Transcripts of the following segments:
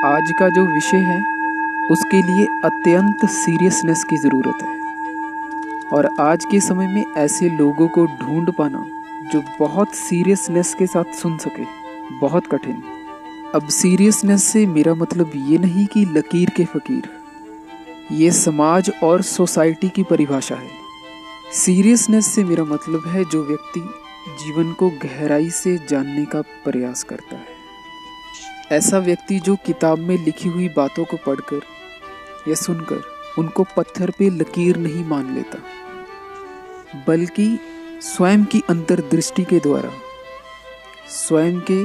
आज का जो विषय है उसके लिए अत्यंत सीरियसनेस की ज़रूरत है और आज के समय में ऐसे लोगों को ढूंढ पाना जो बहुत सीरियसनेस के साथ सुन सके बहुत कठिन। अब सीरियसनेस से मेरा मतलब ये नहीं कि लकीर के फ़कीर, ये समाज और सोसाइटी की परिभाषा है। सीरियसनेस से मेरा मतलब है जो व्यक्ति जीवन को गहराई से जानने का प्रयास करता है। ऐसा व्यक्ति जो किताब में लिखी हुई बातों को पढ़कर या सुनकर उनको पत्थर पे लकीर नहीं मान लेता, बल्कि स्वयं की अंतर्दृष्टि के द्वारा, स्वयं के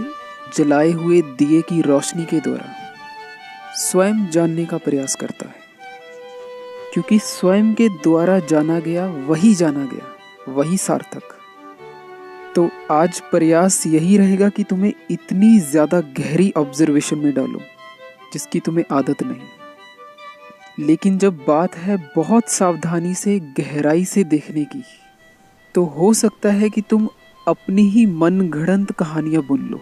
जलाए हुए दिए की रोशनी के द्वारा स्वयं जानने का प्रयास करता है। क्योंकि स्वयं के द्वारा जाना गया वही सार्थक। तो आज प्रयास यही रहेगा कि तुम्हें इतनी ज़्यादा गहरी ऑब्जर्वेशन में डालो जिसकी तुम्हें आदत नहीं। लेकिन जब बात है बहुत सावधानी से गहराई से देखने की, तो हो सकता है कि तुम अपनी ही मनगढ़ंत कहानियाँ बुन लो।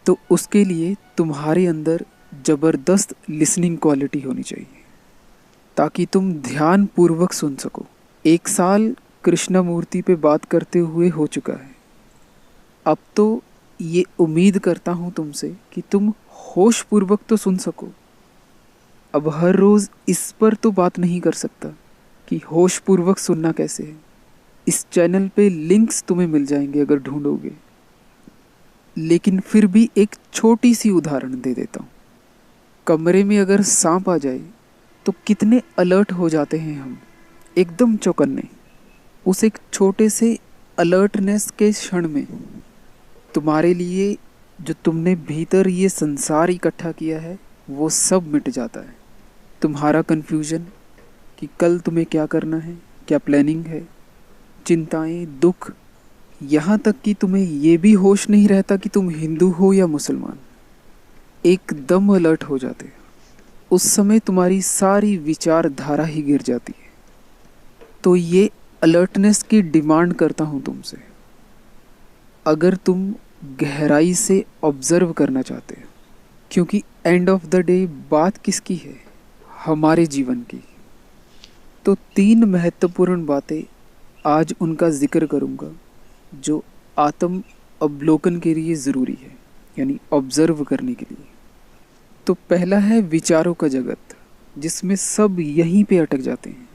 तो उसके लिए तुम्हारे अंदर ज़बरदस्त लिसनिंग क्वालिटी होनी चाहिए ताकि तुम ध्यान पूर्वक सुन सको। 1 साल कृष्णमूर्ति पे बात करते हुए हो चुका है। अब तो ये उम्मीद करता हूँ तुमसे कि तुम होश पूर्वक तो सुन सको। अब हर रोज़ इस पर तो बात नहीं कर सकता कि होश पूर्वक सुनना कैसे है। इस चैनल पे लिंक्स तुम्हें मिल जाएंगे अगर ढूंढोगे। लेकिन फिर भी एक छोटी सी उदाहरण दे देता हूँ। कमरे में अगर सांप आ जाए तो कितने अलर्ट हो जाते हैं हम, एकदम चौकन्ने। उस एक छोटे से अलर्टनेस के क्षण में तुम्हारे लिए जो तुमने भीतर ये संसार इकट्ठा किया है वो सब मिट जाता है। तुम्हारा कन्फ्यूजन कि कल तुम्हें क्या करना है, क्या प्लानिंग है, चिंताएं, दुख, यहाँ तक कि तुम्हें ये भी होश नहीं रहता कि तुम हिंदू हो या मुसलमान। एकदम अलर्ट हो जाते हो। उस समय तुम्हारी सारी विचारधारा ही गिर जाती है। तो ये अलर्टनेस की डिमांड करता हूँ तुमसे। अगर तुम गहराई से ऑब्जर्व करना चाहते हो, क्योंकि एंड ऑफ द डे बात किसकी है, हमारे जीवन की, तो 3 महत्वपूर्ण बातें आज उनका जिक्र करूँगा जो आत्म अवलोकन के लिए ज़रूरी है, यानी ऑब्जर्व करने के लिए। तो पहला है विचारों का जगत, जिसमें सब यहीं पे अटक जाते हैं।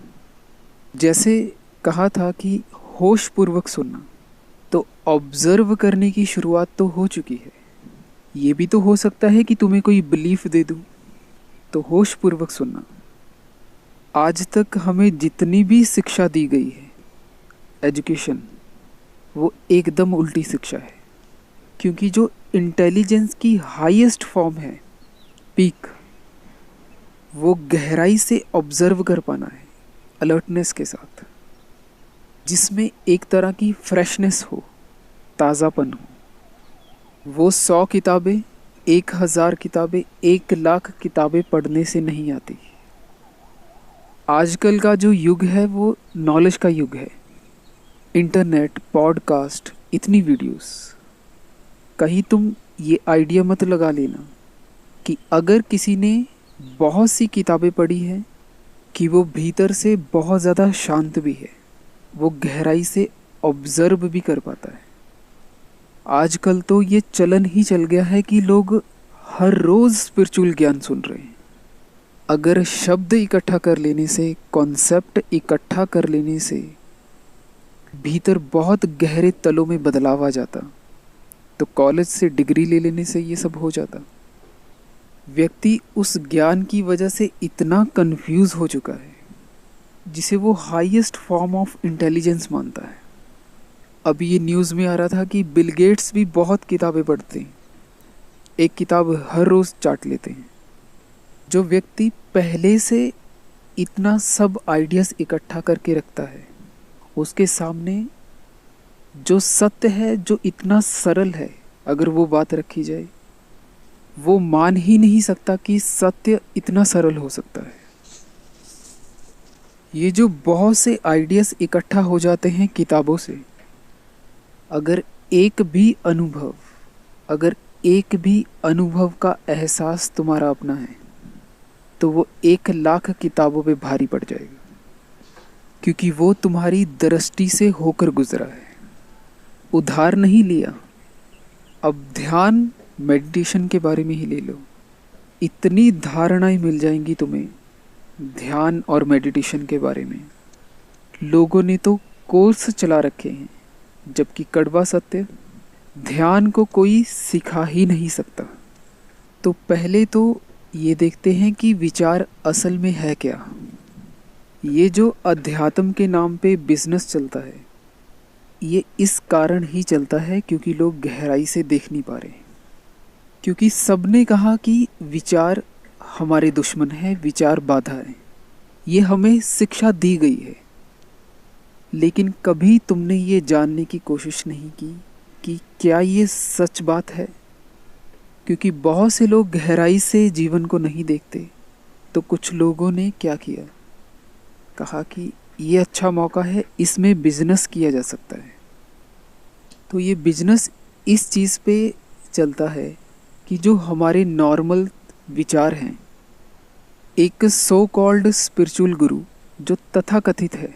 जैसे कहा था कि होश पूर्वक सुनना, तो ऑब्जर्व करने की शुरुआत तो हो चुकी है। ये भी तो हो सकता है कि तुम्हें कोई बिलीफ दे दूँ, तो होश पूर्वक सुनना। आज तक हमें जितनी भी शिक्षा दी गई है, एजुकेशन, वो एकदम उल्टी शिक्षा है। क्योंकि जो इंटेलिजेंस की हाईएस्ट फॉर्म है, पीक, वो गहराई से ऑब्जर्व कर पाना है अलर्टनेस के साथ, जिसमें एक तरह की फ्रेशनेस हो, ताज़ापन हो। वो 100 किताबें, 1000 किताबें, 1 लाख किताबें पढ़ने से नहीं आती। आजकल का जो युग है वो नॉलेज का युग है। इंटरनेट, पॉडकास्ट, इतनी वीडियोस। कहीं तुम ये आइडिया मत लगा लेना कि अगर किसी ने बहुत सी किताबें पढ़ी हैं कि वो भीतर से बहुत ज़्यादा शांत भी है, वो गहराई से ऑब्जर्व भी कर पाता है। आजकल तो ये चलन ही चल गया है कि लोग हर रोज़ स्पिरिचुअल ज्ञान सुन रहे हैं। अगर शब्द इकट्ठा कर लेने से, कॉन्सेप्ट इकट्ठा कर लेने से भीतर बहुत गहरे तलों में बदलाव आ जाता, तो कॉलेज से डिग्री ले लेने से ये सब हो जाता। व्यक्ति उस ज्ञान की वजह से इतना कंफ्यूज हो चुका है जिसे वो हाईएस्ट फॉर्म ऑफ इंटेलिजेंस मानता है। अभी ये न्यूज़ में आ रहा था कि बिल गेट्स भी बहुत किताबें पढ़ते हैं, एक किताब हर रोज़ चाट लेते हैं। जो व्यक्ति पहले से इतना सब आइडियाज़ इकट्ठा करके रखता है, उसके सामने जो सत्य है, जो इतना सरल है, अगर वो बात रखी जाए, वो मान ही नहीं सकता कि सत्य इतना सरल हो सकता है। ये जो बहुत से आइडियाज़ इकट्ठा हो जाते हैं किताबों से, अगर एक भी अनुभव, अगर एक भी अनुभव का एहसास तुम्हारा अपना है तो वो 1,00,000 किताबों पे भारी पड़ जाएगा, क्योंकि वो तुम्हारी दृष्टि से होकर गुजरा है। उधार नहीं लिया। अब ध्यान मेडिटेशन के बारे में ही ले लो। इतनी धारणाएं मिल जाएंगी तुम्हें ध्यान और मेडिटेशन के बारे में। लोगों ने तो कोर्स चला रखे हैं, जबकि कड़वा सत्य, ध्यान को कोई सिखा ही नहीं सकता। तो पहले तो ये देखते हैं कि विचार असल में है क्या। ये जो अध्यात्म के नाम पे बिजनेस चलता है, ये इस कारण ही चलता है क्योंकि लोग गहराई से देख नहीं पा रहे। क्योंकि सबने कहा कि विचार हमारे दुश्मन है, विचार बाधा है। ये हमें शिक्षा दी गई है, लेकिन कभी तुमने ये जानने की कोशिश नहीं की कि क्या ये सच बात है। क्योंकि बहुत से लोग गहराई से जीवन को नहीं देखते, तो कुछ लोगों ने क्या किया, कहा कि ये अच्छा मौका है, इसमें बिजनेस किया जा सकता है। तो ये बिजनेस इस चीज़ पे चलता है कि जो हमारे नॉर्मल विचार हैं, एक सो कॉल्ड स्पिरिचुअल गुरु जो तथाकथित है,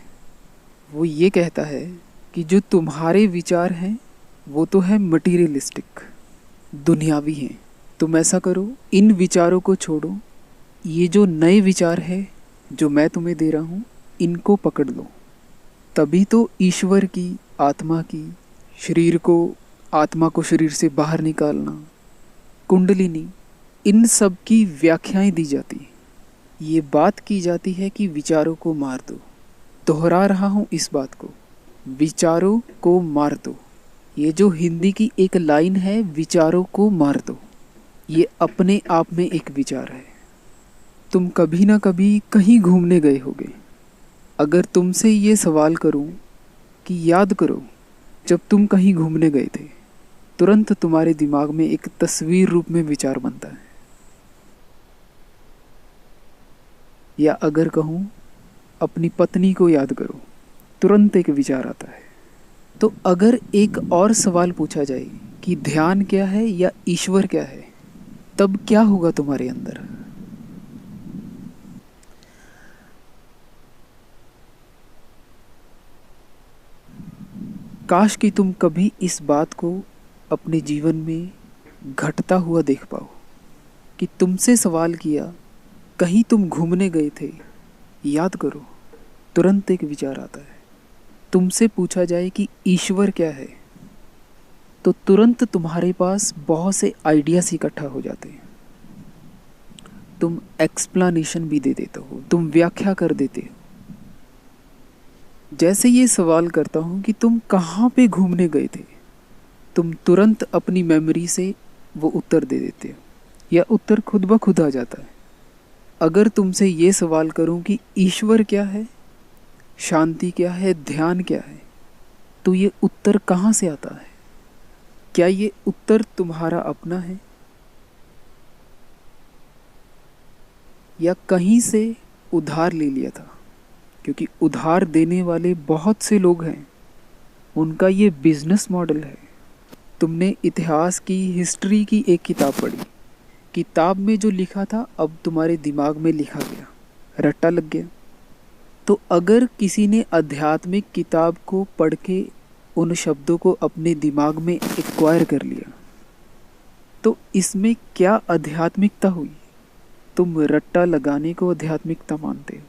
वो ये कहता है कि जो तुम्हारे विचार हैं वो तो है मटीरियलिस्टिक, दुनियावी हैं। तुम ऐसा करो, इन विचारों को छोड़ो, ये जो नए विचार है जो मैं तुम्हें दे रहा हूँ, इनको पकड़ लो। तभी तो ईश्वर की, आत्मा की, शरीर को, आत्मा को शरीर से बाहर निकालना, कुंडलिनी, इन सब की व्याख्याएं दी जाती हैं। ये बात की जाती है कि विचारों को मार दो। दोहरा रहा हूँ इस बात को, विचारों को मार दो। ये जो हिंदी की एक लाइन है, विचारों को मार दो, ये अपने आप में एक विचार है। तुम कभी ना कभी कहीं घूमने गए होगे। अगर तुमसे ये सवाल करूं कि याद करो जब तुम कहीं घूमने गए थे, तुरंत तुम्हारे दिमाग में एक तस्वीर रूप में विचार बनता है। या अगर कहूं अपनी पत्नी को याद करो, तुरंत एक विचार आता है। तो अगर एक और सवाल पूछा जाए कि ध्यान क्या है या ईश्वर क्या है, तब क्या होगा तुम्हारे अंदर? काश कि तुम कभी इस बात को अपने जीवन में घटता हुआ देख पाओ कि तुमसे सवाल किया, कहीं तुम घूमने गए थे, याद करो, तुरंत एक विचार आता है। तुमसे पूछा जाए कि ईश्वर क्या है, तो तुरंत तुम्हारे पास बहुत से आइडियाज इकट्ठा हो जाते हैं। तुम एक्सप्लेनेशन भी दे देते हो, तुम व्याख्या कर देते हो। जैसे ये सवाल करता हूँ कि तुम कहाँ पे घूमने गए थे, तुम तुरंत अपनी मेमोरी से वो उत्तर दे देते हो, या उत्तर खुद ब खुद आ जाता है। अगर तुमसे ये सवाल करूँ कि ईश्वर क्या है, शांति क्या है, ध्यान क्या है, तो ये उत्तर कहाँ से आता है? क्या ये उत्तर तुम्हारा अपना है, या कहीं से उधार ले लिया था? क्योंकि उधार देने वाले बहुत से लोग हैं, उनका ये बिजनेस मॉडल है। तुमने इतिहास की, हिस्ट्री की एक किताब पढ़ी, किताब में जो लिखा था अब तुम्हारे दिमाग में लिखा गया, रट्टा लग गया। तो अगर किसी ने आध्यात्मिक किताब को पढ़ के उन शब्दों को अपने दिमाग में एक्वायर कर लिया, तो इसमें क्या आध्यात्मिकता हुई? तुम रट्टा लगाने को आध्यात्मिकता मानते हो।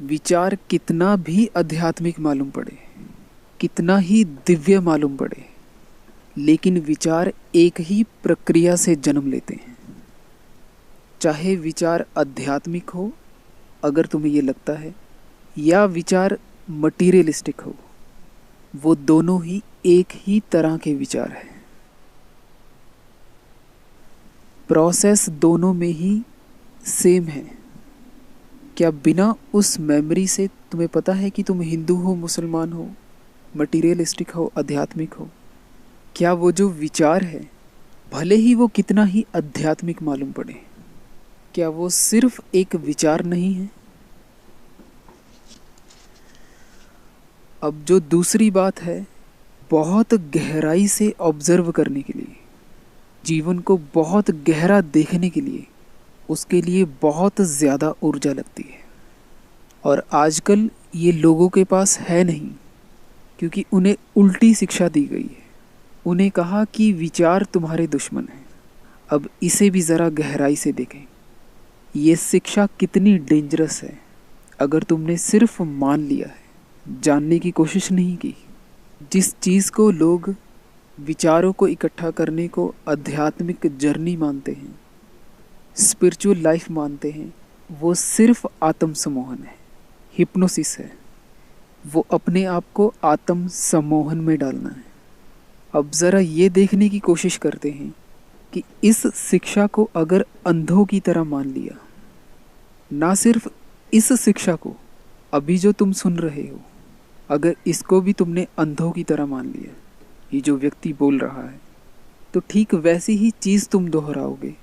विचार कितना भी आध्यात्मिक मालूम पड़े, कितना ही दिव्य मालूम पड़े, लेकिन विचार एक ही प्रक्रिया से जन्म लेते हैं। चाहे विचार आध्यात्मिक हो, अगर तुम्हें ये लगता है, या विचार मटीरियलिस्टिक हो, वो दोनों ही एक ही तरह के विचार हैं। प्रोसेस दोनों में ही सेम है। क्या बिना उस मेमोरी से तुम्हें पता है कि तुम हिंदू हो, मुसलमान हो, मटीरियलिस्टिक हो, आध्यात्मिक हो? क्या वो जो विचार है, भले ही वो कितना ही आध्यात्मिक मालूम पड़े, क्या वो सिर्फ एक विचार नहीं है? अब जो दूसरी बात है बहुत गहराई से ऑब्जर्व करने के लिए, जीवन को बहुत गहरा देखने के लिए उसके लिए बहुत ज़्यादा ऊर्जा लगती है। और आजकल ये लोगों के पास है नहीं, क्योंकि उन्हें उल्टी शिक्षा दी गई है। उन्हें कहा कि विचार तुम्हारे दुश्मन हैं। अब इसे भी ज़रा गहराई से देखें, ये शिक्षा कितनी डेंजरस है अगर तुमने सिर्फ मान लिया है, जानने की कोशिश नहीं की। जिस चीज़ को लोग विचारों को इकट्ठा करने को आध्यात्मिक जर्नी मानते हैं, स्पिरिचुअल लाइफ मानते हैं, वो सिर्फ आत्म सम्मोहन है, हिप्नोसिस है। वो अपने आप को आत्म सम्मोहन में डालना है। अब ज़रा ये देखने की कोशिश करते हैं कि इस शिक्षा को अगर अंधों की तरह मान लिया, ना सिर्फ इस शिक्षा को, अभी जो तुम सुन रहे हो, अगर इसको भी तुमने अंधों की तरह मान लिया, ये जो व्यक्ति बोल रहा है, तो ठीक वैसी ही चीज़ तुम दोहराओगे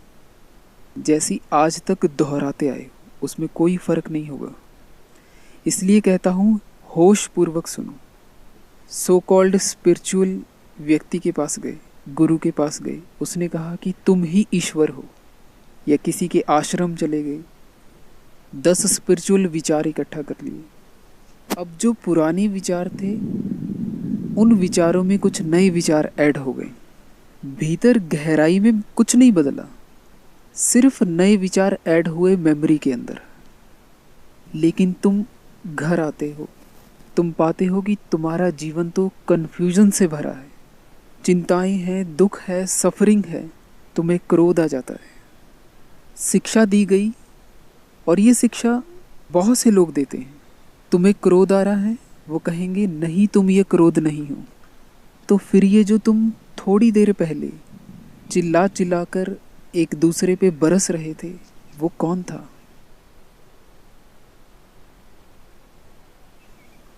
जैसी आज तक दोहराते आए हो। उसमें कोई फ़र्क नहीं होगा। इसलिए कहता हूँ, होश पूर्वक सुनो। सो कॉल्ड स्पिरिचुअल व्यक्ति के पास गए, गुरु के पास गए, उसने कहा कि तुम ही ईश्वर हो। या किसी के आश्रम चले गए, 10 स्पिरिचुअल विचार इकट्ठा कर लिए। अब जो पुराने विचार थे, उन विचारों में कुछ नए विचार ऐड हो गए। भीतर गहराई में कुछ नहीं बदला, सिर्फ नए विचार ऐड हुए मेमोरी के अंदर। लेकिन तुम घर आते हो, तुम पाते हो कि तुम्हारा जीवन तो कन्फ्यूजन से भरा है, चिंताएं हैं, दुख है, सफरिंग है, तुम्हें क्रोध आ जाता है। शिक्षा दी गई, और ये शिक्षा बहुत से लोग देते हैं। तुम्हें क्रोध आ रहा है, वो कहेंगे नहीं, तुम ये क्रोध नहीं हो। तो फिर ये जो तुम थोड़ी देर पहले चिल्ला चिल्ला कर एक दूसरे पे बरस रहे थे, वो कौन था?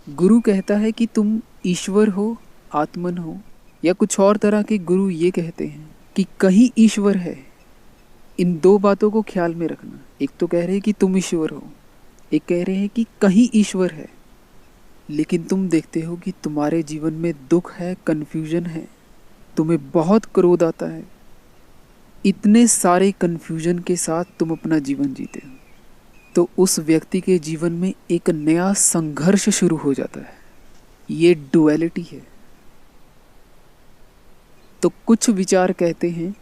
गुरु कहता है कि तुम ईश्वर हो, आत्मन हो, या कुछ और तरह के गुरु ये कहते हैं कि कहीं ईश्वर है। इन दो बातों को ख्याल में रखना। एक तो कह रहे हैं कि तुम ईश्वर हो, एक कह रहे हैं कि कहीं ईश्वर है। लेकिन तुम देखते हो कि तुम्हारे जीवन में दुख है, कन्फ्यूजन है, तुम्हें बहुत क्रोध आता है। इतने सारे कन्फ्यूजन के साथ तुम अपना जीवन जीते हो, तो उस व्यक्ति के जीवन में एक नया संघर्ष शुरू हो जाता है। ये डुअलिटी है। तो कुछ विचार कहते हैं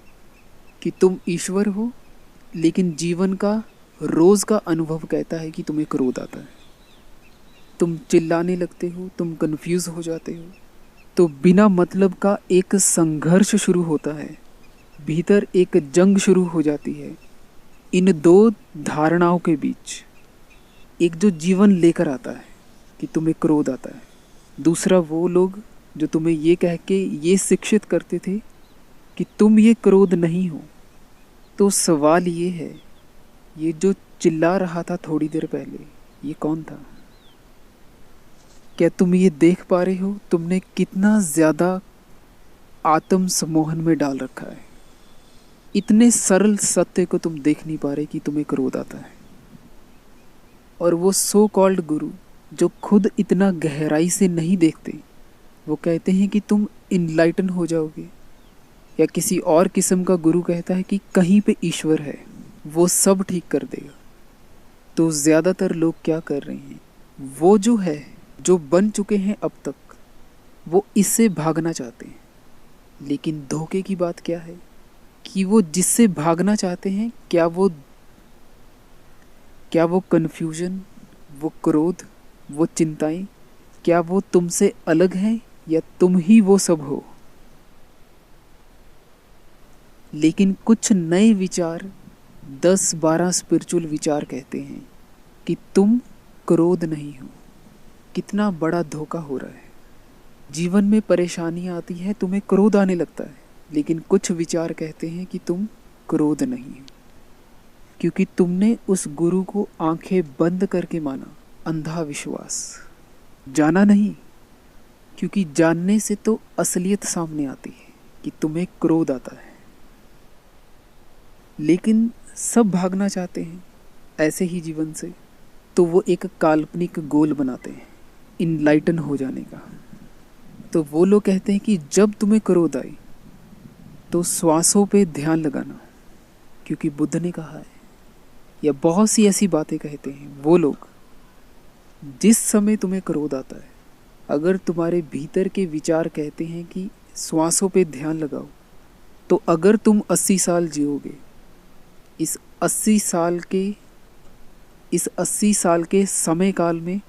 कि तुम ईश्वर हो, लेकिन जीवन का रोज़ का अनुभव कहता है कि तुम्हें क्रोध आता है, तुम चिल्लाने लगते हो, तुम कंफ्यूज हो जाते हो। तो बिना मतलब का एक संघर्ष शुरू होता है, भीतर एक जंग शुरू हो जाती है इन दो धारणाओं के बीच। एक जो जीवन लेकर आता है कि तुम्हें क्रोध आता है, दूसरा वो लोग जो तुम्हें ये कह के ये शिक्षित करते थे कि तुम ये क्रोध नहीं हो। तो सवाल ये है, ये जो चिल्ला रहा था थोड़ी देर पहले, ये कौन था? क्या तुम ये देख पा रहे हो तुमने कितना ज़्यादा आत्म सम्मोहन में डाल रखा है? इतने सरल सत्य को तुम देख नहीं पा रहे कि तुम्हें क्रोध आता है। और वो सो कॉल्ड गुरु जो खुद इतना गहराई से नहीं देखते, वो कहते हैं कि तुम इनलाइटन हो जाओगे। या किसी और किस्म का गुरु कहता है कि कहीं पे ईश्वर है, वो सब ठीक कर देगा। तो ज़्यादातर लोग क्या कर रहे हैं, वो जो है, जो बन चुके हैं अब तक, वो इससे भागना चाहते हैं। लेकिन धोखे की बात क्या है कि वो जिससे भागना चाहते हैं, क्या वो कन्फ्यूजन, वो क्रोध, वो चिंताएं, क्या वो तुमसे अलग हैं या तुम ही वो सब हो? लेकिन कुछ नए विचार, 10-12 स्पिरिचुअल विचार कहते हैं कि तुम क्रोध नहीं हो। कितना बड़ा धोखा हो रहा है। जीवन में परेशानियां आती हैं, तुम्हें क्रोध आने लगता है, लेकिन कुछ विचार कहते हैं कि तुम क्रोध नहीं हो, क्योंकि तुमने उस गुरु को आंखें बंद करके माना। अंधा विश्वास, जाना नहीं, क्योंकि जानने से तो असलियत सामने आती है कि तुम्हें क्रोध आता है। लेकिन सब भागना चाहते हैं ऐसे ही जीवन से, तो वो एक काल्पनिक गोल बनाते हैं इनलाइटन हो जाने का। तो वो लोग कहते हैं कि जब तुम्हें क्रोध आए तो श्वासों पे ध्यान लगाना, क्योंकि बुद्ध ने कहा है, या बहुत सी ऐसी बातें कहते हैं वो लोग। जिस समय तुम्हें क्रोध आता है, अगर तुम्हारे भीतर के विचार कहते हैं कि श्वासों पे ध्यान लगाओ, तो अगर तुम 80 साल जियोगे, इस 80 साल के समय काल में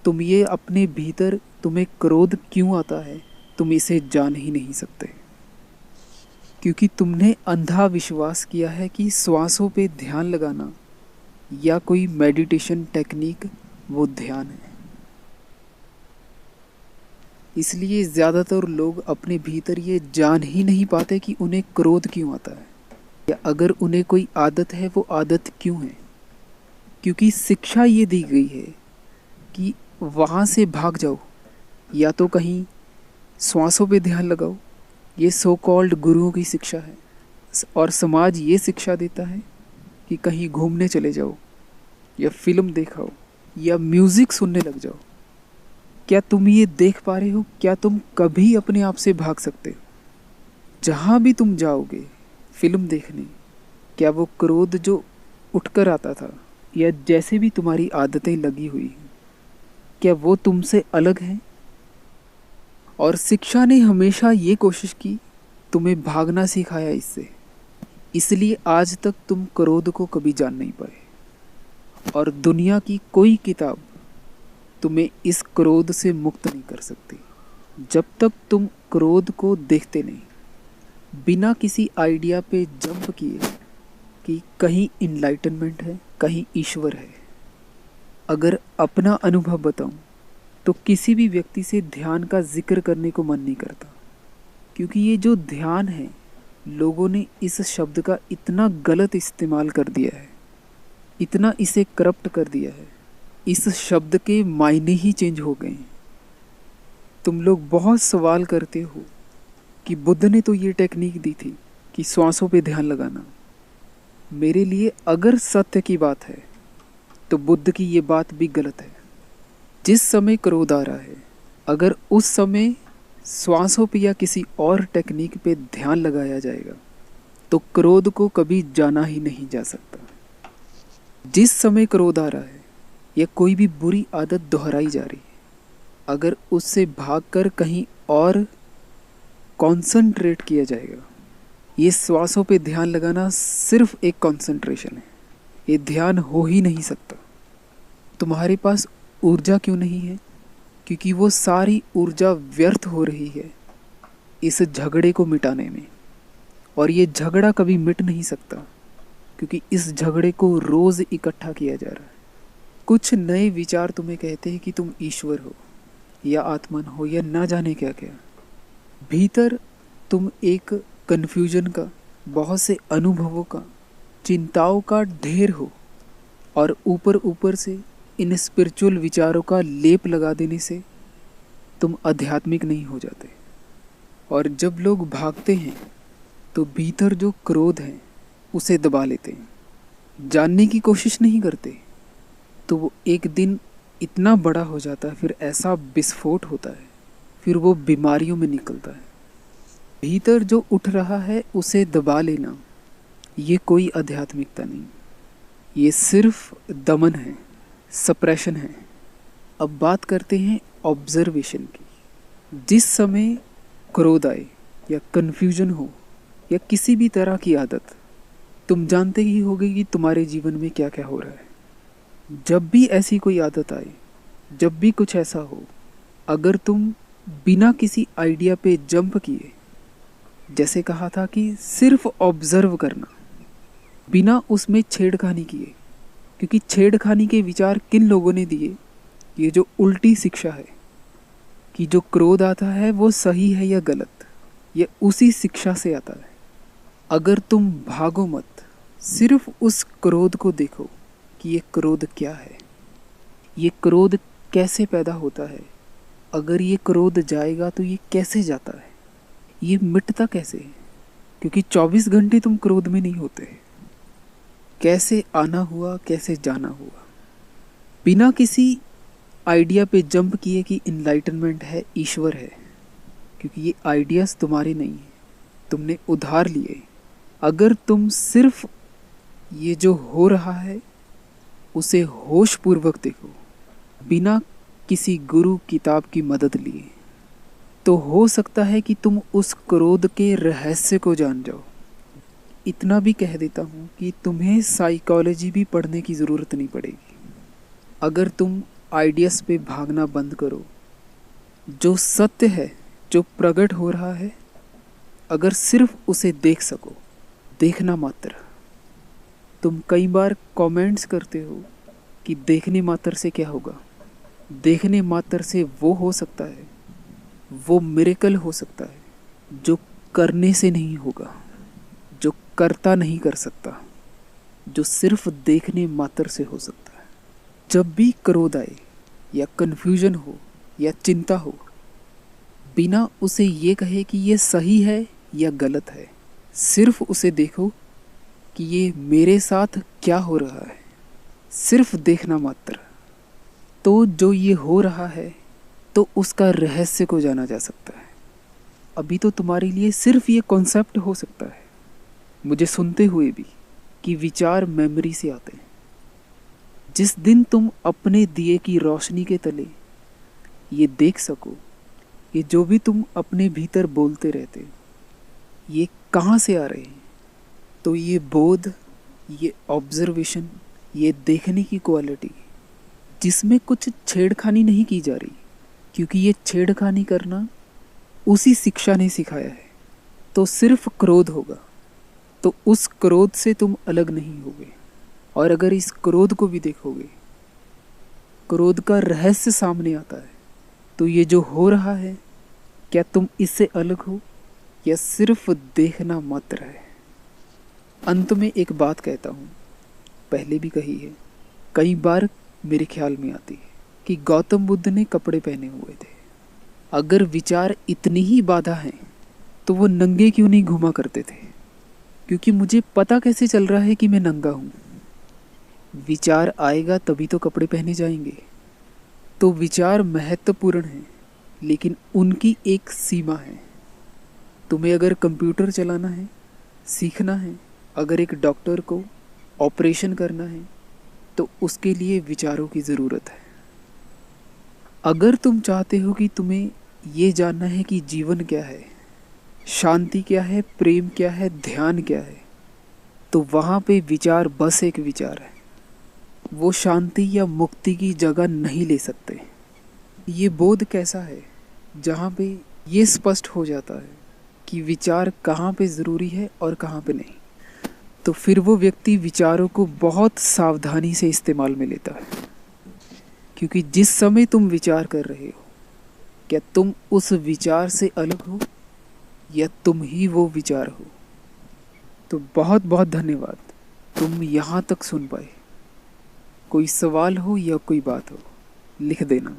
तुम ये अपने भीतर तुम्हें क्रोध क्यों आता है, तुम इसे जान ही नहीं सकते, क्योंकि तुमने अंधा विश्वास किया है कि श्वासों पे ध्यान लगाना या कोई मेडिटेशन टेक्निक वो ध्यान है। इसलिए ज़्यादातर लोग अपने भीतर ये जान ही नहीं पाते कि उन्हें क्रोध क्यों आता है, या अगर उन्हें कोई आदत है वो आदत क्यों है। क्योंकि शिक्षा ये दी गई है कि वहाँ से भाग जाओ, या तो कहीं श्वासों पे ध्यान लगाओ। ये सो कॉल्ड गुरुओं की शिक्षा है, और समाज ये शिक्षा देता है कि कहीं घूमने चले जाओ, या फिल्म देखाओ, या म्यूज़िक सुनने लग जाओ। क्या तुम ये देख पा रहे हो, क्या तुम कभी अपने आप से भाग सकते हो? जहाँ भी तुम जाओगे फिल्म देखने, क्या वो क्रोध जो उठकर आता था, या जैसे भी तुम्हारी आदतें लगी हुई हैं, क्या वो तुमसे अलग हैं? और शिक्षा ने हमेशा ये कोशिश की तुम्हें भागना सिखाया इससे, इसलिए आज तक तुम क्रोध को कभी जान नहीं पाए। और दुनिया की कोई किताब तुम्हें इस क्रोध से मुक्त नहीं कर सकती जब तक तुम क्रोध को देखते नहीं, बिना किसी आइडिया पे जंप किए कि कहीं इनलाइटनमेंट है, कहीं ईश्वर है। अगर अपना अनुभव बताऊं तो किसी भी व्यक्ति से ध्यान का जिक्र करने को मन नहीं करता, क्योंकि ये जो ध्यान है, लोगों ने इस शब्द का इतना गलत इस्तेमाल कर दिया है, इतना इसे करप्ट कर दिया है, इस शब्द के मायने ही चेंज हो गए हैं। तुम लोग बहुत सवाल करते हो कि बुद्ध ने तो ये टेक्निक दी थी कि श्वासों पे ध्यान लगाना। मेरे लिए अगर सत्य की बात है तो बुद्ध की ये बात भी गलत है। जिस समय क्रोध आ रहा है, अगर उस समय श्वासों पे या किसी और टेक्निक पे ध्यान लगाया जाएगा तो क्रोध को कभी जाना ही नहीं जा सकता। जिस समय क्रोध आ रहा है या कोई भी बुरी आदत दोहराई जा रही है, अगर उससे भागकर कहीं और कॉन्संट्रेट किया जाएगा, ये श्वासों पे ध्यान लगाना सिर्फ एक कॉन्सेंट्रेशन है, ये ध्यान हो ही नहीं सकता। तुम्हारे पास ऊर्जा क्यों नहीं है? क्योंकि वो सारी ऊर्जा व्यर्थ हो रही है इस झगड़े को मिटाने में, और ये झगड़ा कभी मिट नहीं सकता, क्योंकि इस झगड़े को रोज़ इकट्ठा किया जा रहा है। कुछ नए विचार तुम्हें कहते हैं कि तुम ईश्वर हो या आत्मन हो या ना जाने क्या क्या। भीतर तुम एक कन्फ्यूजन का, बहुत से अनुभवों का, चिंताओं का ढेर हो, और ऊपर ऊपर से इन स्पिरिचुअल विचारों का लेप लगा देने से तुम आध्यात्मिक नहीं हो जाते। और जब लोग भागते हैं तो भीतर जो क्रोध है उसे दबा लेते हैं, जानने की कोशिश नहीं करते, तो वो एक दिन इतना बड़ा हो जाता है, फिर ऐसा विस्फोट होता है, फिर वो बीमारियों में निकलता है। भीतर जो उठ रहा है उसे दबा लेना, ये कोई आध्यात्मिकता नहीं, ये सिर्फ दमन है, सप्रेशन है। अब बात करते हैं ऑब्जर्वेशन की। जिस समय क्रोध आए या कन्फ्यूजन हो या किसी भी तरह की आदत, तुम जानते ही होगे कि तुम्हारे जीवन में क्या क्या हो रहा है। जब भी ऐसी कोई आदत आए, जब भी कुछ ऐसा हो, अगर तुम बिना किसी आइडिया पे जंप किए, जैसे कहा था कि सिर्फ ऑब्जर्व करना, बिना उसमें छेड़खानी किए, क्योंकि छेड़खानी के विचार किन लोगों ने दिए? ये जो उल्टी शिक्षा है कि जो क्रोध आता है वो सही है या गलत, ये उसी शिक्षा से आता है। अगर तुम भागो मत, सिर्फ उस क्रोध को देखो कि ये क्रोध क्या है, ये क्रोध कैसे पैदा होता है, अगर ये क्रोध जाएगा तो ये कैसे जाता है, ये मिटता कैसे है, क्योंकि 24 घंटे तुम क्रोध में नहीं होते। कैसे आना हुआ, कैसे जाना हुआ, बिना किसी आइडिया पे जंप किए कि इनलाइटनमेंट है, ईश्वर है, क्योंकि ये आइडियाज़ तुम्हारे नहीं हैं, तुमने उधार लिए। अगर तुम सिर्फ ये जो हो रहा है उसे होश पूर्वक देखो, बिना किसी गुरु किताब की मदद लिए, तो हो सकता है कि तुम उस क्रोध के रहस्य को जान जाओ। इतना भी कह देता हूँ कि तुम्हें साइकोलॉजी भी पढ़ने की ज़रूरत नहीं पड़ेगी। अगर तुम आइडियाज़ पे भागना बंद करो, जो सत्य है, जो प्रकट हो रहा है, अगर सिर्फ उसे देख सको, देखना मात्र। तुम कई बार कमेंट्स करते हो कि देखने मात्र से क्या होगा। देखने मात्र से वो हो सकता है, वो मिरेकल हो सकता है जो करने से नहीं होगा, जो करता नहीं कर सकता, जो सिर्फ देखने मात्र से हो सकता है। जब भी क्रोध आए या कन्फ्यूजन हो या चिंता हो, बिना उसे ये कहे कि ये सही है या गलत है, सिर्फ उसे देखो कि ये मेरे साथ क्या हो रहा है, सिर्फ देखना मात्र। तो जो ये हो रहा है तो उसका रहस्य को जाना जा सकता है। अभी तो तुम्हारे लिए सिर्फ ये कॉन्सेप्ट हो सकता है, मुझे सुनते हुए भी, कि विचार मेमोरी से आते हैं। जिस दिन तुम अपने दिए की रोशनी के तले ये देख सको, ये जो भी तुम अपने भीतर बोलते रहते हो, ये कहाँ से आ रहे हैं, तो ये बोध, ये ऑब्जर्वेशन, ये देखने की क्वालिटी, जिसमें कुछ छेड़खानी नहीं की जा रही, क्योंकि ये छेड़खानी करना उसी शिक्षा ने सिखाया है, तो सिर्फ क्रोध होगा। तो उस क्रोध से तुम अलग नहीं होगे। और अगर इस क्रोध को भी देखोगे, क्रोध का रहस्य सामने आता है, तो ये जो हो रहा है, क्या तुम इससे अलग हो या सिर्फ देखना मात्र है। अंत में एक बात कहता हूँ, पहले भी कही है, कई बार मेरे ख्याल में आती है कि गौतम बुद्ध ने कपड़े पहने हुए थे। अगर विचार इतनी ही बाधा है तो वो नंगे क्यों नहीं घूमा करते थे, क्योंकि मुझे पता कैसे चल रहा है कि मैं नंगा हूँ। विचार आएगा तभी तो कपड़े पहने जाएंगे। तो विचार महत्वपूर्ण हैं, लेकिन उनकी एक सीमा है। तुम्हें अगर कंप्यूटर चलाना है, सीखना है, अगर एक डॉक्टर को ऑपरेशन करना है, तो उसके लिए विचारों की ज़रूरत है। अगर तुम चाहते हो कि तुम्हें ये जानना है कि जीवन क्या है, शांति क्या है, प्रेम क्या है, ध्यान क्या है, तो वहाँ पे विचार बस एक विचार है। वो शांति या मुक्ति की जगह नहीं ले सकते। ये बोध कैसा है, जहाँ पे ये स्पष्ट हो जाता है कि विचार कहाँ पे ज़रूरी है और कहाँ पे नहीं, तो फिर वो व्यक्ति विचारों को बहुत सावधानी से इस्तेमाल में लेता है। क्योंकि जिस समय तुम विचार कर रहे हो, क्या तुम उस विचार से अलग हो या तुम ही वो विचार हो। तो बहुत बहुत धन्यवाद, तुम यहाँ तक सुन पाए। कोई सवाल हो या कोई बात हो, लिख देना।